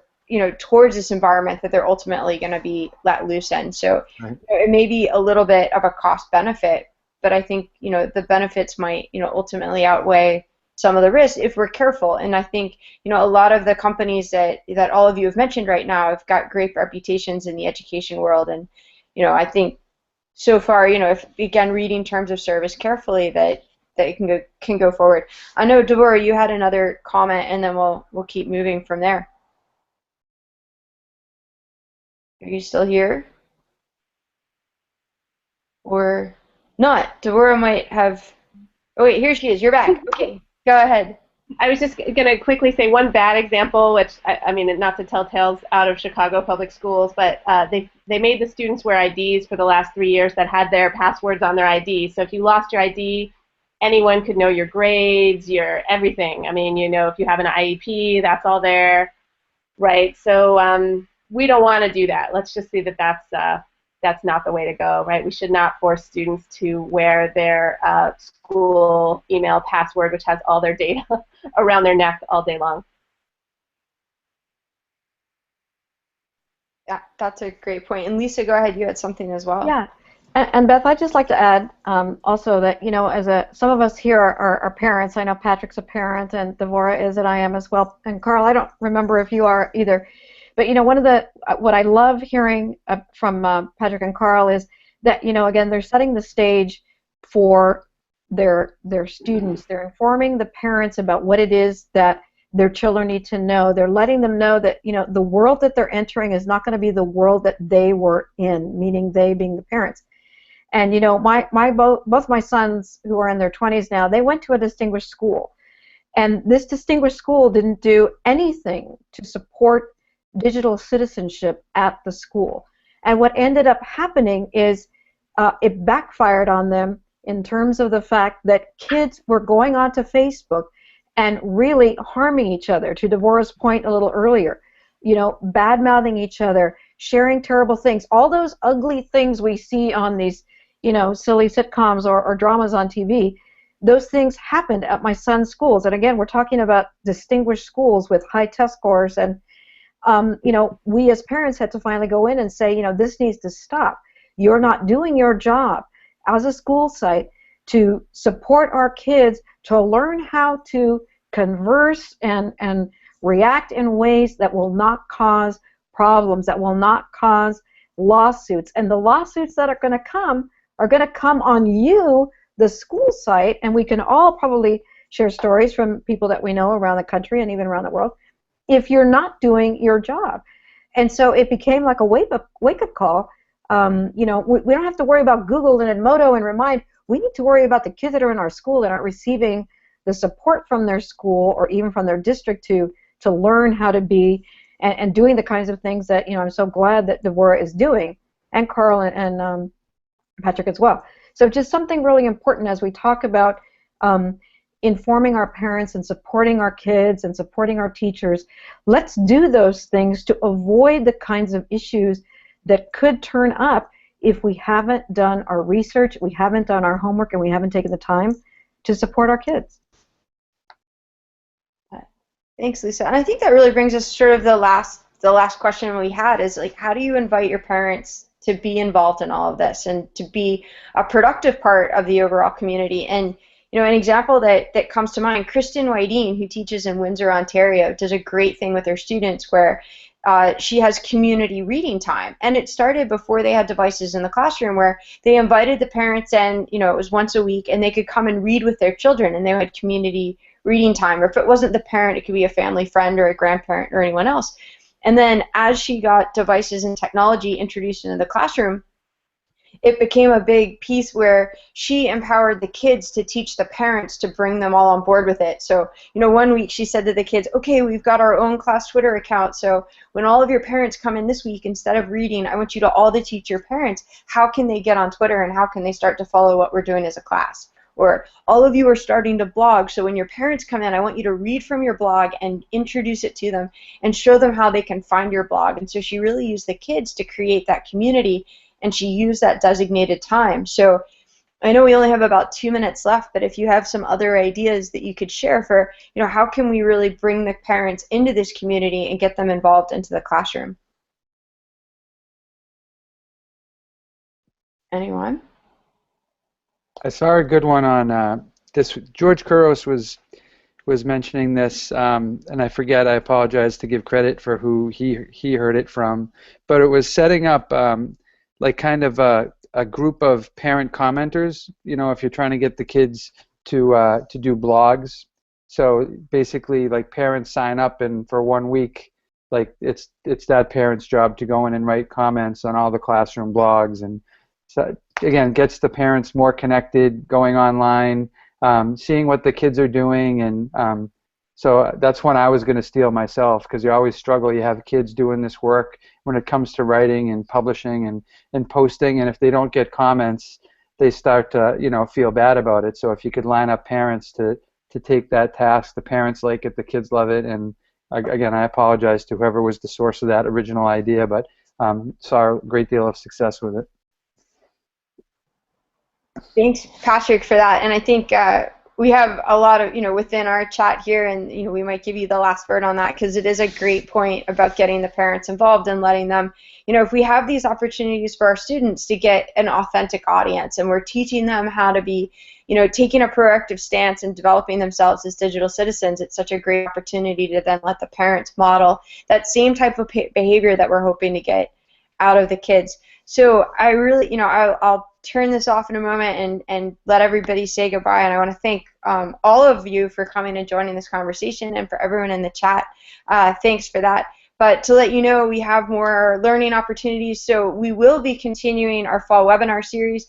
Speaker 1: towards this environment that they're ultimately going to be let loose in. So
Speaker 5: Right.
Speaker 1: it may be a little bit of a cost benefit, but I think, the benefits might, ultimately outweigh some of the risks if we're careful. And I think, a lot of the companies that all of you have mentioned right now have got great reputations in the education world. And, I think so far, if, again, reading terms of service carefully, that it can go forward. I know, Devorah, you had another comment, and then we'll keep moving from there. Are you still here? Or not? Devorah might have. Oh wait, here she is. You're back. Okay, go ahead.
Speaker 2: I was just going to quickly say one bad example, which, I mean, not to tell tales out of Chicago public schools, but they made the students wear IDs for the last 3 years that had their passwords on their ID. So if you lost your ID, anyone could know your grades, your everything. I mean, if you have an IEP, that's all there, right? So we don't want to do that. Let's just see that that's not the way to go, right? We should not force students to wear their school email password, which has all their data around their neck all day long.
Speaker 1: Yeah, that's a great point. And Lisa, go ahead. You had something as well.
Speaker 4: Yeah. And Beth, I'd just like to add also that, some of us here are parents. I know Patrick's a parent, and Devorah is, and I am as well. And Carl, I don't remember if you are either. But, what I love hearing from Patrick and Carl is that, again, they're setting the stage for their students. They're informing the parents about what it is that their children need to know. They're letting them know that, the world that they're entering is not going to be the world that they were in, meaning they being the parents. And, both my sons, who are in their 20s now, they went to a distinguished school. And this distinguished school didn't do anything to support digital citizenship at the school. And what ended up happening is it backfired on them in terms of the fact that kids were going onto Facebook and really harming each other, to Devorah's point a little earlier, bad-mouthing each other, sharing terrible things, all those ugly things we see on these, silly sitcoms or dramas on TV. Those things happened at my son's schools. And again, we're talking about distinguished schools with high test scores, and we as parents had to finally go in and say, this needs to stop. You're not doing your job as a school site to support our kids to learn how to converse and react in ways that will not cause problems, that will not cause lawsuits. And the lawsuits that are going to come on you, the school site, and we can all probably share stories from people that we know around the country and even around the world, if you're not doing your job. And so it became like a wake-up call. We don't have to worry about Google and Edmodo and Remind. We need to worry about the kids that are in our school that aren't receiving the support from their school or even from their district to learn how to be and doing the kinds of things that, I'm so glad that Devorah is doing, and Carl and Patrick as well. So just something really important as we talk about informing our parents and supporting our kids and supporting our teachers. Let's do those things to avoid the kinds of issues that could turn up if we haven't done our research, we haven't done our homework, and we haven't taken the time to support our kids.
Speaker 1: Thanks, Lisa. And I think that really brings us sort of the last question we had is, like, how do you invite your parents to be involved in all of this and to be a productive part of the overall community? And an example that comes to mind, Kristen Wydeen, who teaches in Windsor, Ontario, does a great thing with her students where she has community reading time. And it started before they had devices in the classroom, where they invited the parents in, it was once a week, and they could come and read with their children, and they had community reading time. Or if it wasn't the parent, it could be a family friend or a grandparent or anyone else. And then as she got devices and technology introduced into the classroom, it became a big piece where she empowered the kids to teach the parents to bring them all on board with it. So, one week she said to the kids, okay, we've got our own class Twitter account, so when all of your parents come in this week, instead of reading, I want you to all to teach your parents how can they get on Twitter and how can they start to follow what we're doing as a class. Or all of you are starting to blog, so when your parents come in, I want you to read from your blog and introduce it to them and show them how they can find your blog. And so she really used the kids to create that community, and she used that designated time. So I know we only have about 2 minutes left, but if you have some other ideas that you could share for, how can we really bring the parents into this community and get them involved into the classroom? Anyone?
Speaker 5: I saw a good one on this. George Couros was mentioning this, and I forget. I apologize to give credit for who he heard it from, but it was setting up like kind of a group of parent commenters. If you're trying to get the kids to do blogs, so basically like parents sign up, and for 1 week, like it's that parent's job to go in and write comments on all the classroom blogs, and so again, gets the parents more connected, going online, seeing what the kids are doing, and so that's one I was going to steal myself, because you always struggle. You have kids doing this work when it comes to writing and publishing and posting, and if they don't get comments, they start to feel bad about it. So if you could line up parents to take that task, the parents like it, the kids love it, and again, I apologize to whoever was the source of that original idea, but saw a great deal of success with it.
Speaker 1: Thanks, Patrick, for that. And I think we have a lot of, within our chat here, and, we might give you the last word on that, because it is a great point about getting the parents involved and letting them, if we have these opportunities for our students to get an authentic audience, and we're teaching them how to be, taking a proactive stance and developing themselves as digital citizens, it's such a great opportunity to then let the parents model that same type of behavior that we're hoping to get out of the kids. So I really, I'll turn this off in a moment and let everybody say goodbye. And I want to thank all of you for coming and joining this conversation, and for everyone in the chat. Thanks for that. But to let you know, we have more learning opportunities. So we will be continuing our fall webinar series.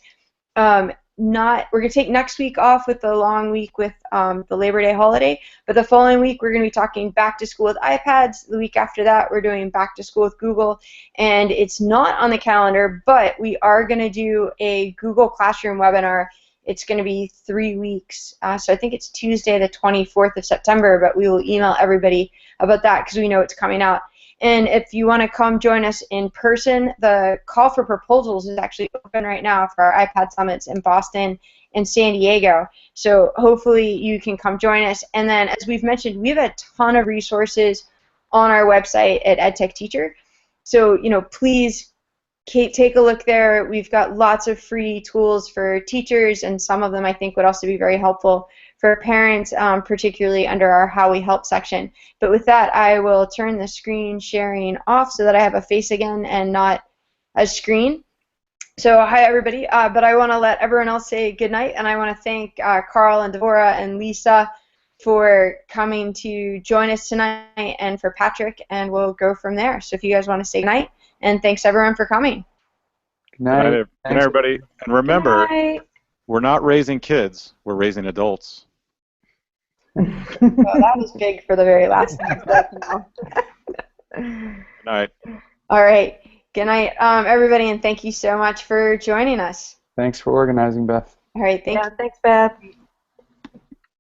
Speaker 1: We're going to take next week off with the long week with the Labor Day holiday, but the following week we're going to be talking back to school with iPads. The week after that we're doing back to school with Google, and it's not on the calendar, but we are going to do a Google Classroom webinar. It's going to be 3 weeks, so I think it's Tuesday the 24th of September, but we will email everybody about that because we know it's coming out. And if you want to come join us in person, the call for proposals is actually open right now for our iPad Summits in Boston and San Diego. So hopefully you can come join us. And then, as we've mentioned, we have a ton of resources on our website at EdTech Teacher. So, please take a look there. We've got lots of free tools for teachers, and some of them I think would also be very helpful for parents, particularly under our How We Help section. But with that, I will turn the screen sharing off so that I have a face again and not a screen. So hi everybody, but I want to let everyone else say good night, and I want to thank Carl and Devorah and Lisa for coming to join us tonight, and for Patrick, and we'll go from there. So if you guys want to say good night, and thanks everyone for coming.
Speaker 5: Good night.
Speaker 3: Good night, everybody. And remember, we're not raising kids, we're raising adults.
Speaker 1: Well, that was big for the very last time.
Speaker 3: Good night.
Speaker 1: All right. Good night, everybody, and thank you so much for joining us.
Speaker 5: Thanks for organizing, Beth.
Speaker 1: All right. Thanks.
Speaker 4: Yeah, thanks, Beth.